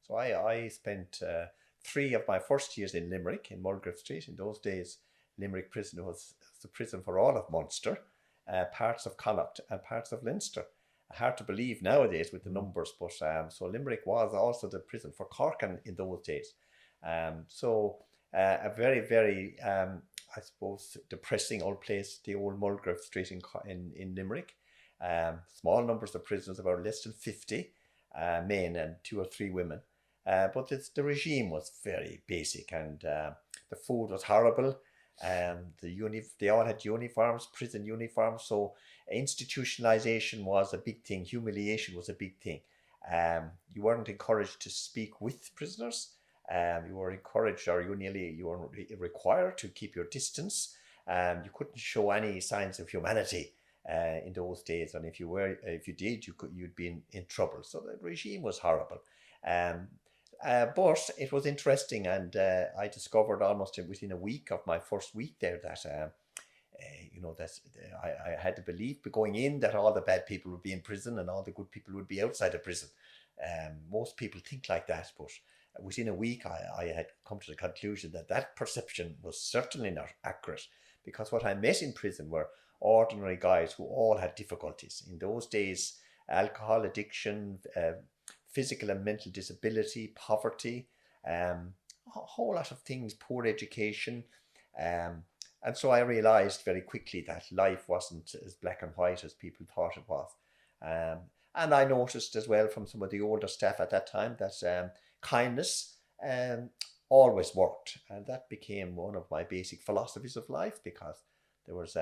So I spent 3 of my first years in Limerick, in Mulgrave Street. In those days, Limerick prison was the prison for all of Munster, parts of Connacht and parts of Leinster. Hard to believe nowadays with the numbers, but so Limerick was also the prison for Cork in those days. A very, very, I suppose, depressing old place, the old Mulgrave Street in Limerick. Small numbers of prisoners, about less than 50 men and 2 or 3 women. But the regime was very basic, and the food was horrible. They all had uniforms, prison uniforms. So institutionalization was a big thing. Humiliation was a big thing. You weren't encouraged to speak with prisoners. You were encouraged, or you were required to keep your distance. You couldn't show any signs of humanity in those days, and if you did, you'd be in trouble. So the regime was horrible. But it was interesting, and I discovered almost within a week of my first week there that I had the belief going in that all the bad people would be in prison and all the good people would be outside of prison. Most people think like that, but within a week I had come to the conclusion that that perception was certainly not accurate, because what I met in prison were ordinary guys who all had difficulties. In those days, alcohol addiction, physical and mental disability, poverty, a whole lot of things, poor education. And so I realized very quickly that life wasn't as black and white as people thought it was. And I noticed as well from some of the older staff at that time that kindness always worked. And that became one of my basic philosophies of life, because there was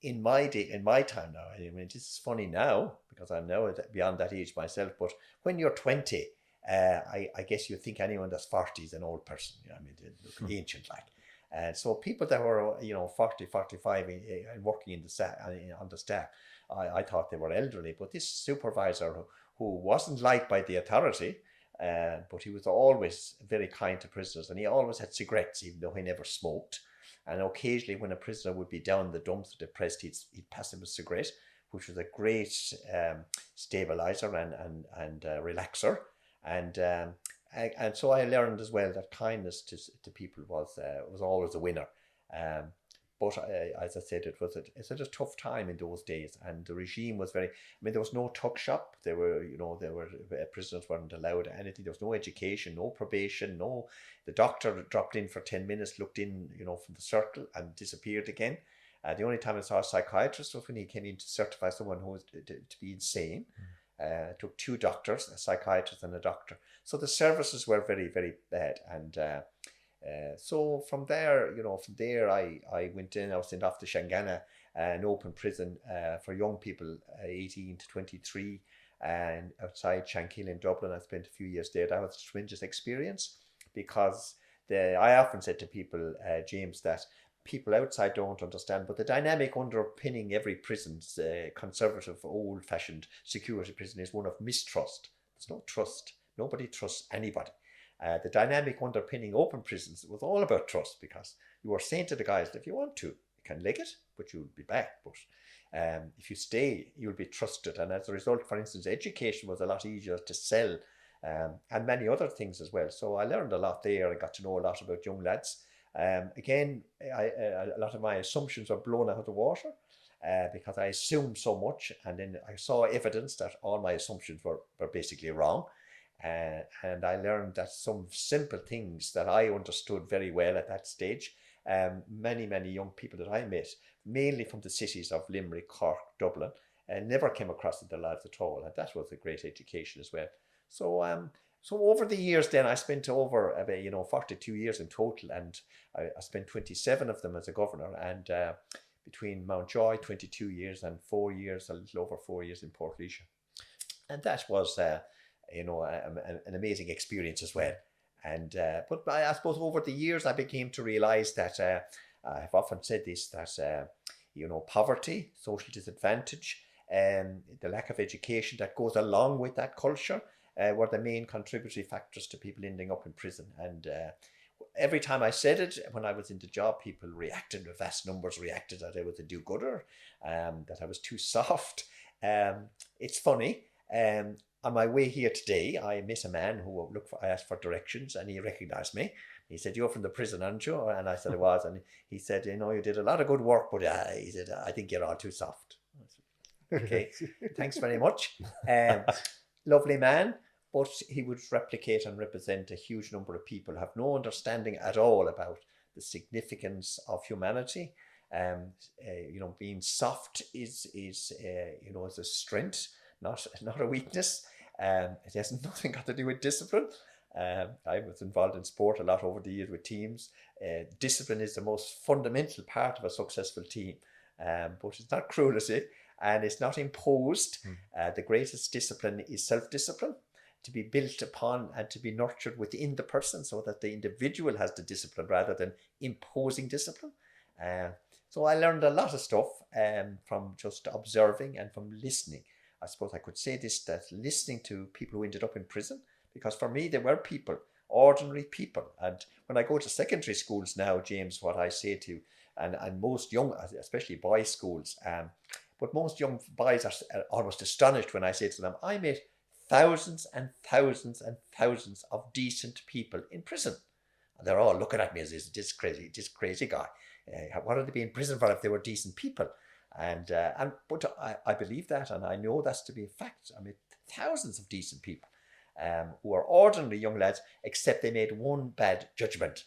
in my time now, I mean, this is funny now because I'm now beyond that age myself, but when you're 20, I guess you think anyone that's 40 is an old person. I mean, they look ancient like. And so people that were, 40, 45 and working in the staff, on the staff, I thought they were elderly. But this supervisor who wasn't liked by the authority, but he was always very kind to prisoners, and he always had cigarettes, even though he never smoked. And occasionally when a prisoner would be down in the dumps depressed, he'd pass him a cigarette, which was a great stabilizer and relaxer. And so I learned as well that kindness to people was always a winner. But as I said, it was a tough time in those days, and the regime was very. I mean, there was no tuck shop. Prisoners weren't allowed anything. There was no education, no probation, no. The doctor dropped in for 10 minutes, looked in, from the circle, and disappeared again. The only time I saw a psychiatrist was when he came in to certify someone who was to be insane. It took 2 doctors, a psychiatrist and a doctor. So the services were very, very bad, and. So from there, I went in. I was sent off to Shangana, an open prison for young people, 18 to 23, and outside Shankill in Dublin. I spent a few years there. That was a tremendous experience, because I often said to people, James, that people outside don't understand, but the dynamic underpinning every prison's conservative, old-fashioned security prison is one of mistrust. There's no trust. Nobody trusts anybody. The dynamic underpinning open prisons was all about trust, because you were saying to the guys that if you want to, you can leg it, but you'll be back. But if you stay, you'll be trusted. And as a result, for instance, education was a lot easier to sell, and many other things as well. So I learned a lot there and got to know a lot about young lads. Again, a lot of my assumptions were blown out of the water, because I assumed so much, and then I saw evidence that all my assumptions were basically wrong. And I learned that some simple things that I understood very well at that stage, many young people that I met, mainly from the cities of Limerick, Cork, Dublin, never came across in their lives at all. And that was a great education as well. So over the years then, I spent over about 42 years in total, and I spent 27 of them as a governor, and between Mountjoy 22 years and 4 years, a little over 4 years in Portlaoise. And that was an amazing experience as well. And but I suppose over the years I became to realize that I've often said this, that poverty, social disadvantage, and the lack of education that goes along with that culture were the main contributory factors to people ending up in prison. And every time I said it when I was in the job, people reacted, vast numbers reacted that I was a do-gooder, that I was too soft. It's funny. on my way here today, I met a man who I asked for directions, and he recognized me. He said, "You're from the prison, aren't you?" And I said, "I was." And he said, "You know, you did a lot of good work, but he said, I think you're all too soft." I said, "Okay, thanks very much." Um, Lovely man, but he would replicate and represent a huge number of people who have no understanding at all about the significance of humanity. Being soft is a strength, not a weakness. It has nothing got to do with discipline. I was involved in sport a lot over the years with teams. Discipline is the most fundamental part of a successful team, but it's not cruelty and it's not imposed. The greatest discipline is self-discipline, to be built upon and to be nurtured within the person, so that the individual has the discipline rather than imposing discipline. So I learned a lot of stuff from just observing and from listening. I suppose I could say this, that listening to people who ended up in prison, because for me they were people, ordinary people. And when I go to secondary schools now, James, what I say to, and most young, especially boys' schools, but most young boys are almost astonished when I say to them, I met thousands and thousands and thousands of decent people in prison. And they're all looking at me as this crazy guy. What would they be in prison for if they were decent people? But I believe that, and I know that's to be a fact. I mean, thousands of decent people who are ordinary young lads, except they made one bad judgment.